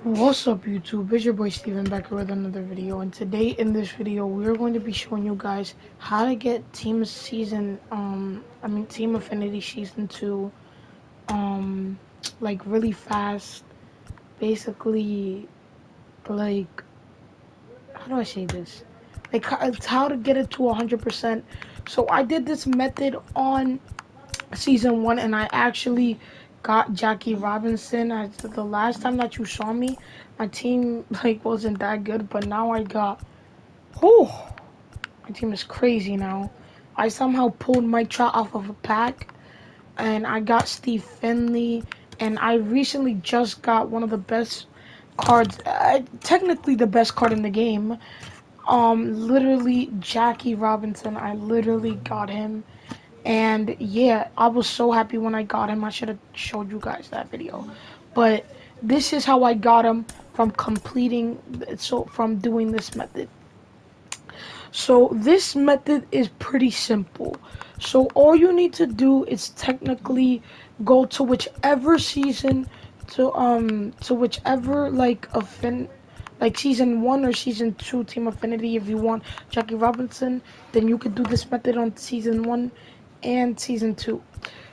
What's up YouTube, it's your boy Steven back here with another video, and today in this video we're going to be showing you guys how to get Team Affinity Season 2 like really fast. Basically, like, how do I say this? Like, it's how to get it to 100%. So I did this method on Season 1 and I actually got Jackie Robinson. The last time that you saw me, my team like wasn't that good, but now I got, whew, my team is crazy now. I somehow pulled Mike Trout off of a pack, and I got Steve Finley, and I recently just got one of the best cards, technically the best card in the game. Literally Jackie Robinson. I literally got him, and yeah, I was so happy when I got him. I should have showed you guys that video, but this is how I got him from from doing this method. So this method is pretty simple. So all you need to do is technically go to whichever season, to whichever like season 1 or season 2 Team Affinity. If you want Jackie Robinson, then you could do this method on season 1 and season 2.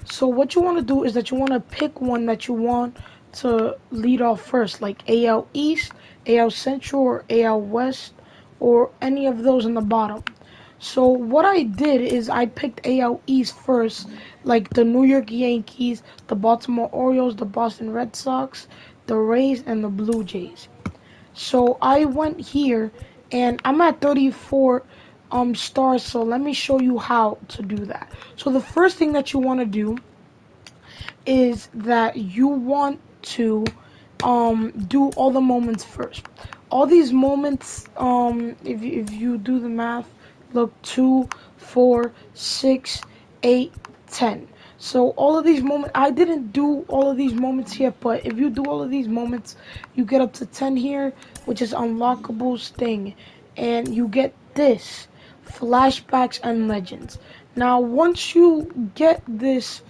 So what you want to do is that you want to pick one that you want to lead off first, like AL East, AL Central, or AL West, or any of those in the bottom. So what I did is I picked AL East first, like the New York Yankees, the Baltimore Orioles, the Boston Red Sox, the Rays, and the Blue Jays. So I went here, and I'm at 34 stars, so let me show you how to do that. So the first thing that you want to do is that you want to do all the moments first. All these moments, if you do the math, look, 2, 4, 6, 8, 10. So all of these moments, I didn't do all of these moments here, but if you do all of these moments, you get up to 10 here, which is unlockables thing, and you get this, flashbacks and legends. Now, once you get this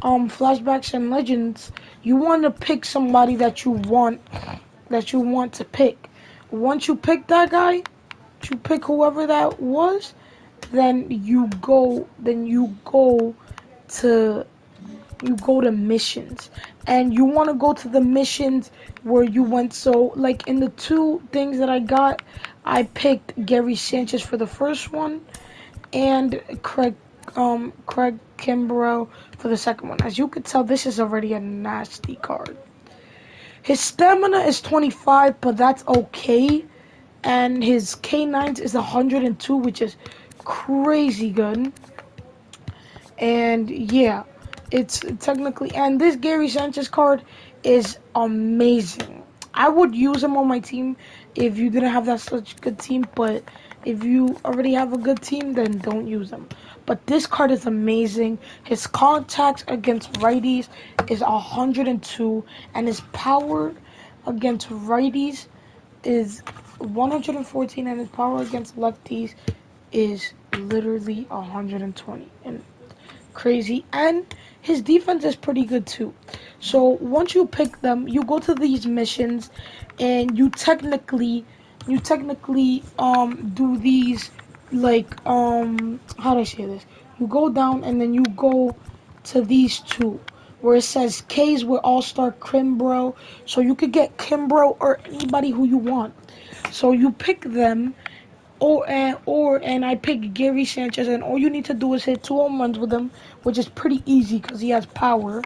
flashbacks and legends, you want to pick somebody that you want to pick. Once you pick that guy, you pick whoever that was, then to you go to missions, and you want to go to the missions where you went. So like in the two things that I got, I picked Gary Sanchez for the first one, and Craig Kimbrell for the second one. As you could tell, this is already a nasty card. His stamina is 25, but that's okay. And his K9s is 102, which is crazy good. And yeah, it's technically, and this Gary Sanchez card is amazing. I would use him on my team if you didn't have that such good team, but if you already have a good team, then don't use him. But this card is amazing. His contacts against righties is 102, and his power against righties is 114, and his power against lefties is literally 120. And crazy, and his defense is pretty good too. So once you pick them, you go to these missions, and you technically do these, like, how do I say this? You go down, and then you go to these two where it says K's with All-Star Kimbrough. So you could get Kimbrough or anybody who you want. So you pick them, and I pick Gary Sanchez, and all you need to do is hit 2 home runs with him, which is pretty easy because he has power,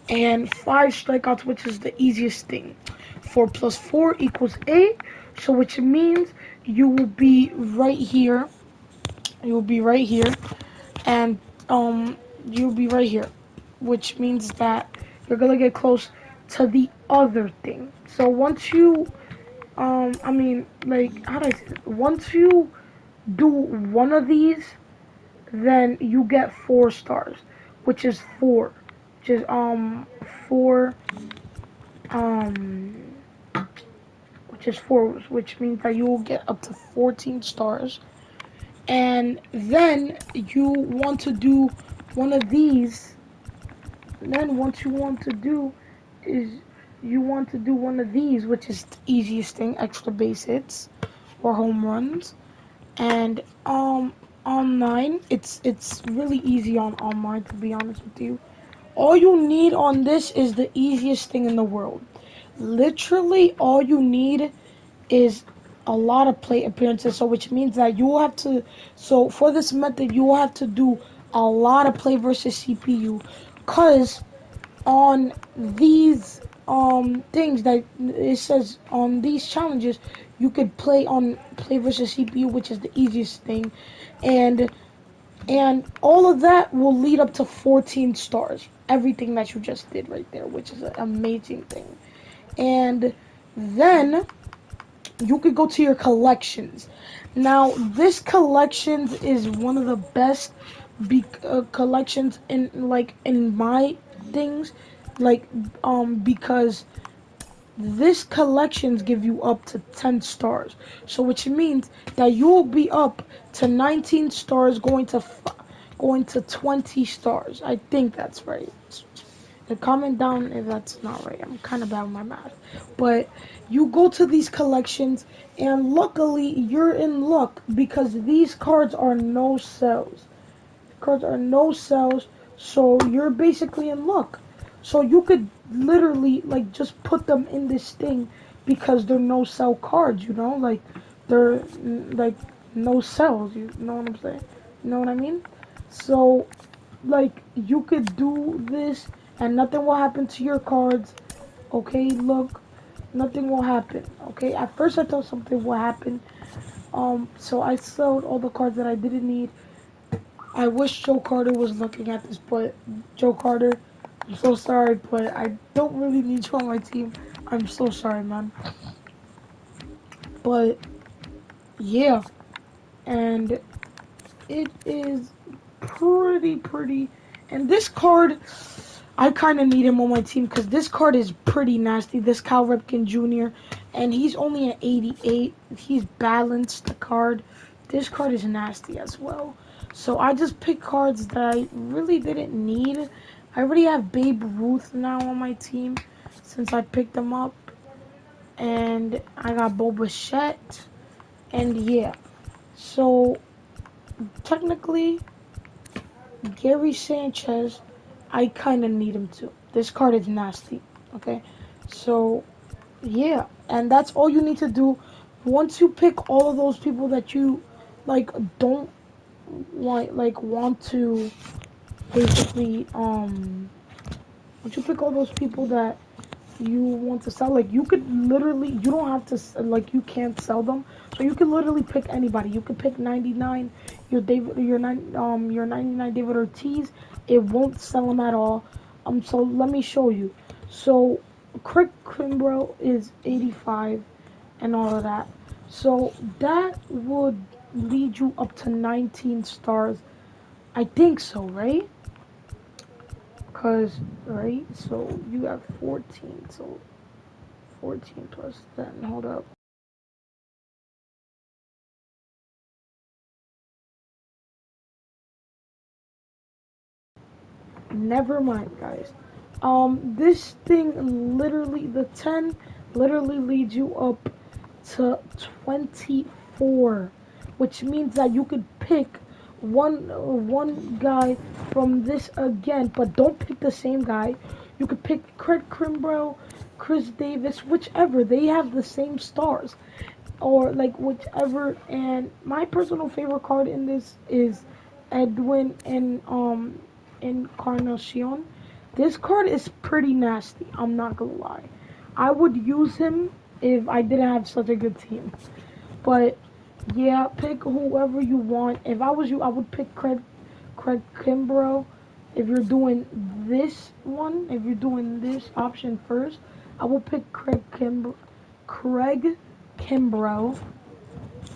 and 5 strikeouts, which is the easiest thing. 4 plus 4 equals 8, so which means you will be right here. You will be right here, and you'll be right here, which means that you're gonna get close to the other thing. So once you like, how do I say this? Once you do one of these, then you get 4 stars, which is 4, which is 4, um, which means that you will get up to 14 stars. And then you want to do one of these. Then once you want to do is you want to do one of these, which is the easiest thing, extra base hits or home runs. And online, it's really easy on online, to be honest with you. All you need on this is the easiest thing in the world. Literally, all you need is a lot of plate appearances. So, which means that you will have to. So, for this method, you will have to do a lot of play versus CPU, cause on these things that it says on these challenges, you could play versus CPU, which is the easiest thing, and all of that will lead up to 14 stars. Everything that you just did right there, which is an amazing thing. And then you could go to your collections. Now, this collections is one of the best collections in my things, like because this collections give you up to 10 stars. So which means that you will be up to 19 stars going to 20 stars. I think that's right. Comment down if that's not right. I'm kind of bad with my math. But you go to these collections, and luckily you're in luck because these cards are no sells. Cards are no sells, so you're basically in luck. So you could literally like just put them in this thing because they're no sell cards, you know, like they're like no sells. You know what I'm saying? You know what I mean? So like you could do this and nothing will happen to your cards. Okay, look, nothing will happen. Okay, at first I thought something would happen. So I sold all the cards that I didn't need. I wish Joe Carter was looking at this, but Joe Carter, I'm so sorry, but I don't really need you on my team. I'm so sorry, man. But yeah, and it is pretty. And this card, I kind of need him on my team because this card is pretty nasty. This Cal Ripken Jr. and he's only at 88. He's balanced the card. This card is nasty as well. So I just picked cards that I really didn't need. I already have Babe Ruth now on my team since I picked them up. And I got Boba Fett. And yeah. So technically, Gary Sanchez, I kind of need him too. This card is nasty. Okay, so yeah, and that's all you need to do. Once you pick all of those people that you like don't want to basically once you pick all those people that you want to sell, like you could literally, you don't have to like, you can't sell them, so you can literally pick anybody. You could pick 99 your 99 David Ortiz. It won't sell them at all. So let me show you. So Craig Kimbrough is 85 and all of that, so that would lead you up to 19 stars. I think so, right? Because right, so you have 14, so 14 plus 10. Hold up. Never mind, guys. This thing literally, the 10 literally leads you up to 24, which means that you could pick one guy from this again, but don't pick the same guy. You could pick Craig Kimbrough, Chris Davis, whichever. They have the same stars, or like whichever. And my personal favorite card in this is Edwin and Encarnacion. This card is pretty nasty. I'm not gonna lie. I would use him if I didn't have such a good team. But yeah, pick whoever you want. If I was you, I would pick Craig Kimbrough. If you're doing this one, if you're doing this option first, I will pick Craig Kimbrough.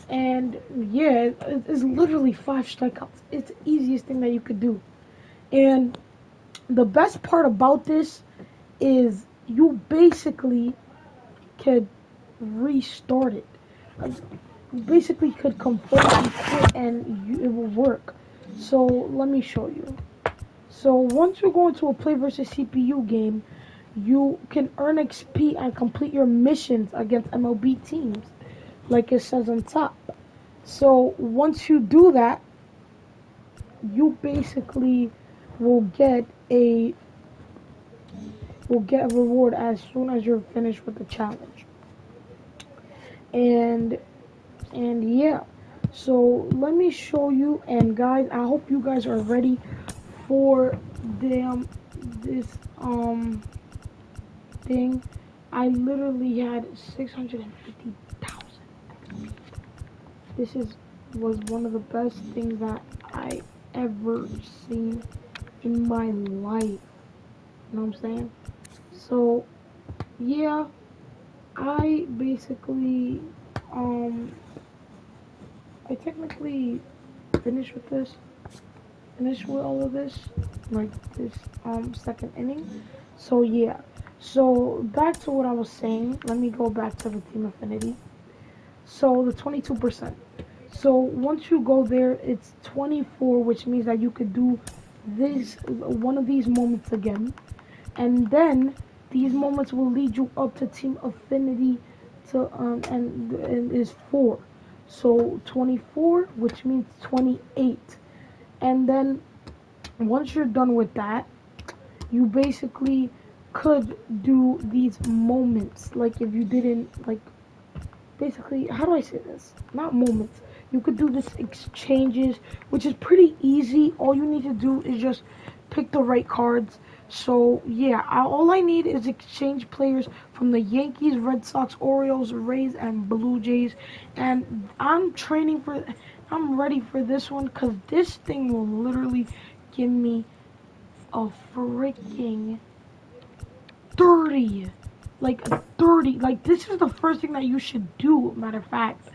And yeah, it's literally 5 strikeouts. It's the easiest thing that you could do. And the best part about this is you basically could restart it. Like, you basically could completely quit and it will work. So let me show you. So once you go into a play versus CPU game, you can earn XP and complete your missions against MLB teams, like it says on top. So once you do that, you basically will get a reward as soon as you're finished with the challenge. And yeah. So let me show you, and guys, I hope you guys are ready for this thing. I literally had 650,000. This was one of the best things that I ever seen in my life. You know what I'm saying? So yeah, I basically um I technically finished with this. Finished with all of this, like this second inning. So yeah. So back to what I was saying. Let me go back to the Team Affinity. So the 22%. So once you go there, it's 24, which means that you could do this one of these moments again, and then these moments will lead you up to Team Affinity to and is 4. So 24, which means 28, and then once you're done with that, you basically could do these moments like if you didn't like basically, how do I say this? Not moments. You could do this exchanges, which is pretty easy. All you need to do is just pick the right cards. So yeah, all I need is exchange players from the Yankees, Red Sox, Orioles, Rays, and Blue Jays. And I'm ready for this one because this thing will literally give me a freaking 30. Like 30. Like this is the first thing that you should do, matter of fact.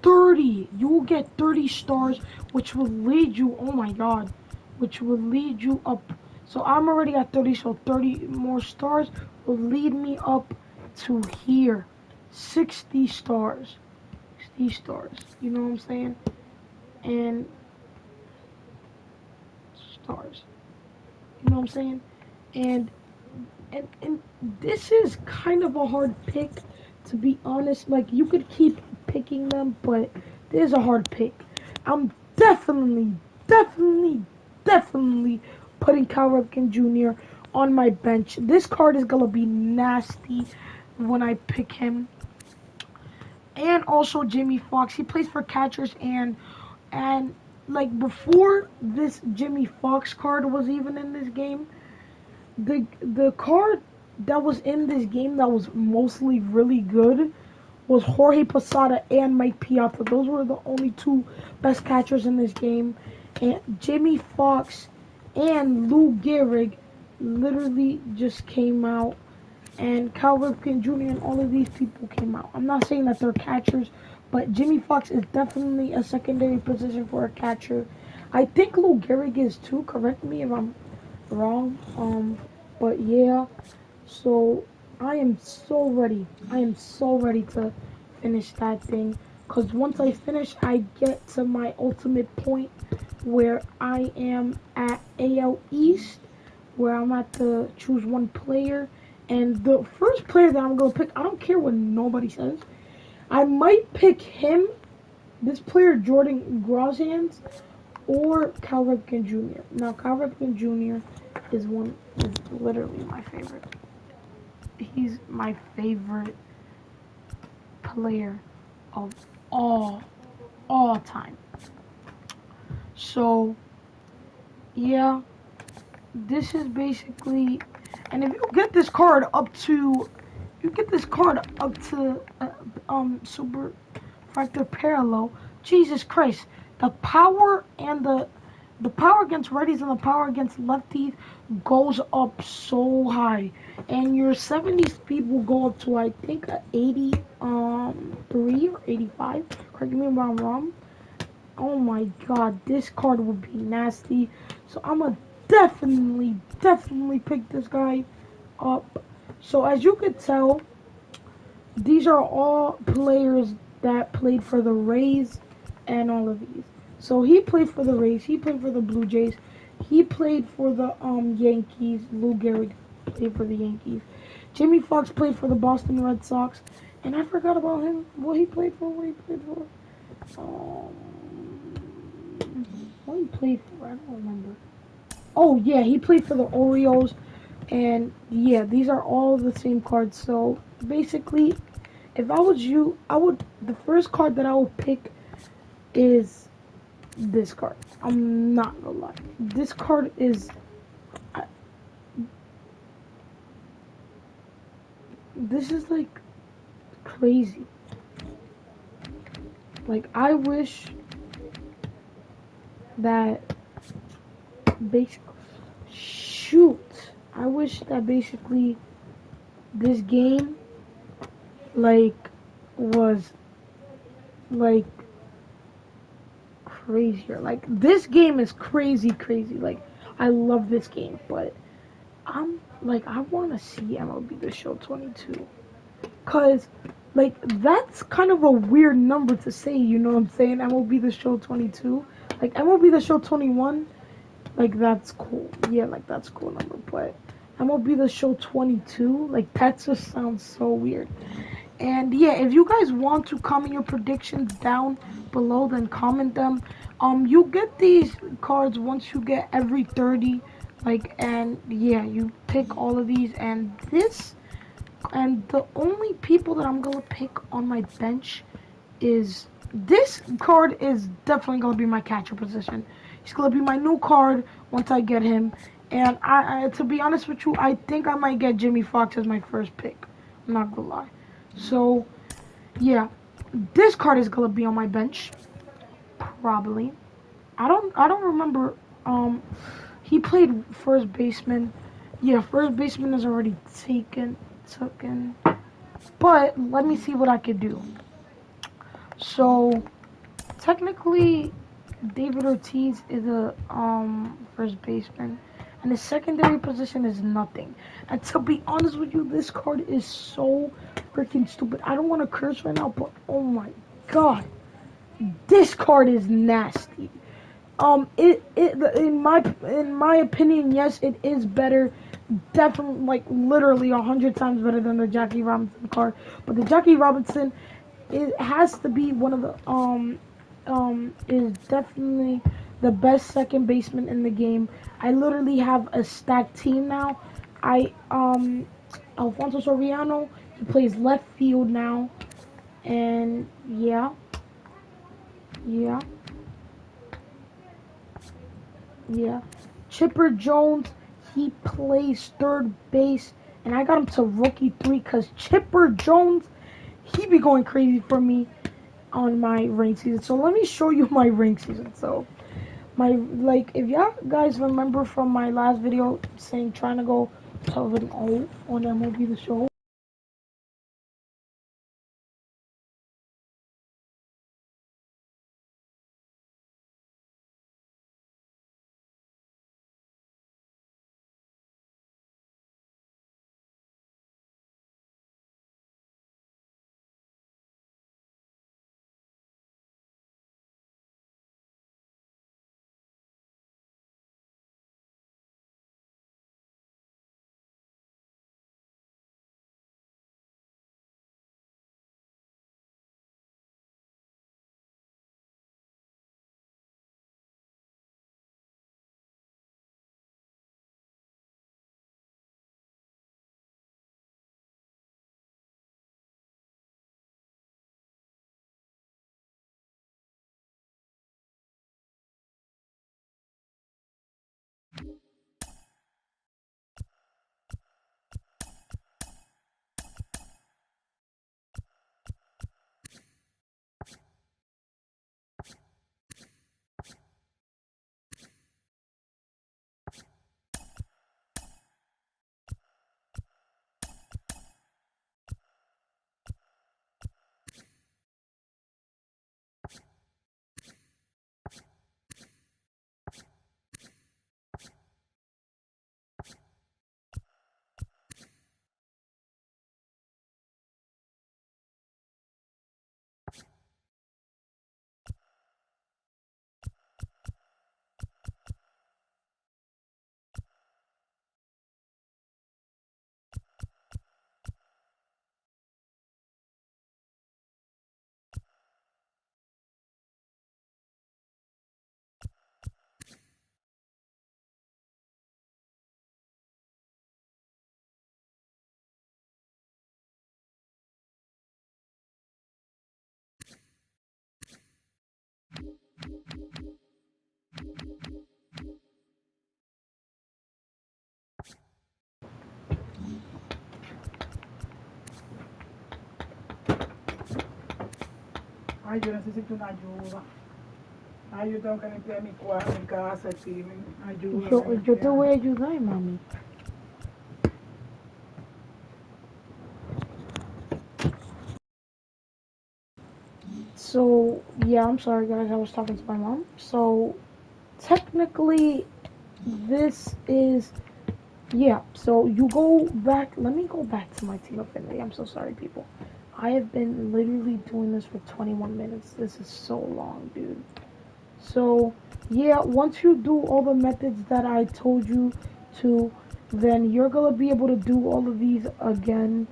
30. You will get 30 stars, which will lead you, oh my god, which will lead you up. So I'm already at 30, so 30 more stars will lead me up to here. 60 stars. 60 stars. You know what I'm saying? And stars. You know what I'm saying? And and this is kind of a hard pick, to be honest. Like you could keep picking them, but this is a hard pick. I'm definitely putting Cal Ripken Jr. on my bench. This card is gonna be nasty when I pick him. And also Jimmy Fox. He plays for catchers, and like before this Jimmy Fox card was even in this game, the card that was in this game that was mostly really good was Jorge Posada and Mike Piazza. Those were the only two best catchers in this game. And Jimmy Fox and Lou Gehrig literally just came out. And Cal Ripken Jr. and all of these people came out. I'm not saying that they're catchers, but Jimmy Fox is definitely a secondary position for a catcher. I think Lou Gehrig is too. Correct me if I'm wrong. But yeah, so I am so ready. I am so ready to finish that thing. Cause once I finish, I get to my ultimate point where I am at AL East, where I'm at to choose one player. And the first player that I'm gonna pick, I don't care what nobody says. I might pick him, this player Jordan Groshands, or Cal Ripken Jr. Now Cal Ripken Jr. is literally my favorite. He's my favorite player of all time. So yeah, this is basically, and if you get this card up to, Super Fractor Parallel, Jesus Christ, the power and the power against righties and the power against lefties goes up so high, and your 70 speed will go up to I think a 83 or 85. Correct me if I'm wrong. Oh my god, this card would be nasty. So I'm gonna definitely pick this guy up. So as you could tell, these are all players that played for the Rays and all of these. So he played for the Rays, he played for the Blue Jays, he played for the Yankees, Lou Gehrig. played for the Yankees. Jamie Foxx played for the Boston Red Sox, and I forgot about him. What he played for? What he played for? What he played for? I don't remember. Oh yeah, he played for the Orioles, and yeah, these are all the same cards. So basically, if I was you, I would the first card that I would pick is this card. I'm not gonna lie. This card is I, this is like crazy. Like I wish that basic shoot. I wish that basically this game like was like crazier. Like this game is crazy, crazy. Like I love this game, but I'm like I want to see MLB The Show 22, cause like that's kind of a weird number to say. You know what I'm saying? MLB The Show 22. Like MLB The Show 21. Like that's cool. Yeah, like that's a cool number, but MLB The Show 22. Like that just sounds so weird. And yeah, if you guys want to comment your predictions down below, then comment them. You get these cards once you get every 30. Like, and yeah, you pick all of these. And the only people that I'm gonna pick on my bench is this card is definitely gonna be my catcher position. He's gonna be my new card once I get him. And to be honest with you, I think I might get Jimmy Fox as my first pick. I'm not gonna lie. So yeah, this card is gonna be on my bench probably. I don't remember. He played first baseman. Yeah, first baseman is already taken. But let me see what I could do. So technically, David Ortiz is a first baseman, and his secondary position is nothing. And to be honest with you, this card is so freaking stupid. I don't want to curse right now, but oh my god, this card is nasty. In my opinion, yes, it is better. Definitely, like literally 100 times better than the Jackie Robinson card. But the Jackie Robinson, it has to be one of the is definitely the best second baseman in the game. I literally have a stacked team now. I Alfonso Soriano, he plays left field now, and yeah. Yeah. Chipper Jones, he plays third base, and I got him to rookie 3 because Chipper Jones, he be going crazy for me on my rank season. So let me show you my rank season. So like if y'all guys remember from my last video saying trying to go 12-0 on MLB The Show, Ay, yo necesito una ayuda. Ay, yo tengo que limpiar mi cuarto, mi casa, Steven. Ayúdame a Yo te limpiar. voy a ayudar, mami. So, yeah, I'm sorry, guys. I was talking to my mom. So, technically, this is. Yeah, so you go back. Let me go back to my team affinity. I'm so sorry, people. I have been literally doing this for 21 minutes. This is so long, dude. So, yeah, once you do all the methods that I told you to, then you're going to be able to do all of these again.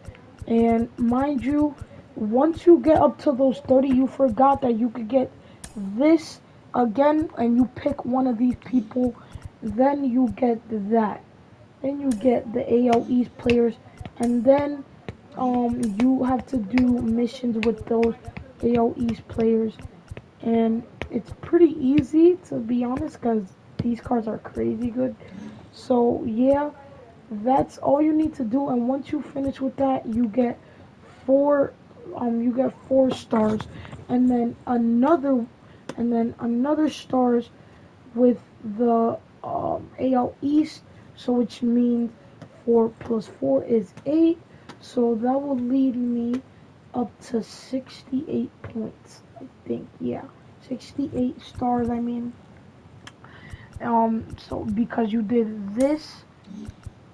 And mind you, once you get up to those 30, you forgot that you could get this again, and you pick one of these people, then you get that. Then you get the AL East players, and then you have to do missions with those AL East players, and it's pretty easy to be honest because these cards are crazy good. So yeah, that's all you need to do, and once you finish with that, four you get 4 stars, and then another stars with the AL East, so which means 4 plus 4 is 8, so that will lead me up to 68 points, I think. Yeah, 68 stars. I mean, so because you did this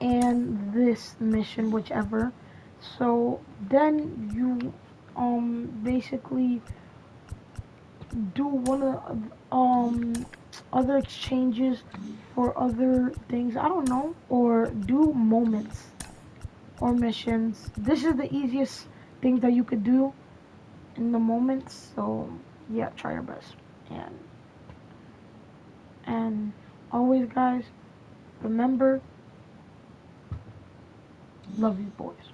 and this mission, whichever, so then you basically do one of other exchanges for other things. I don't know, or do moments or missions. This is the easiest thing that you could do in the moments. So yeah, try your best. And always, guys, remember, love you, boys.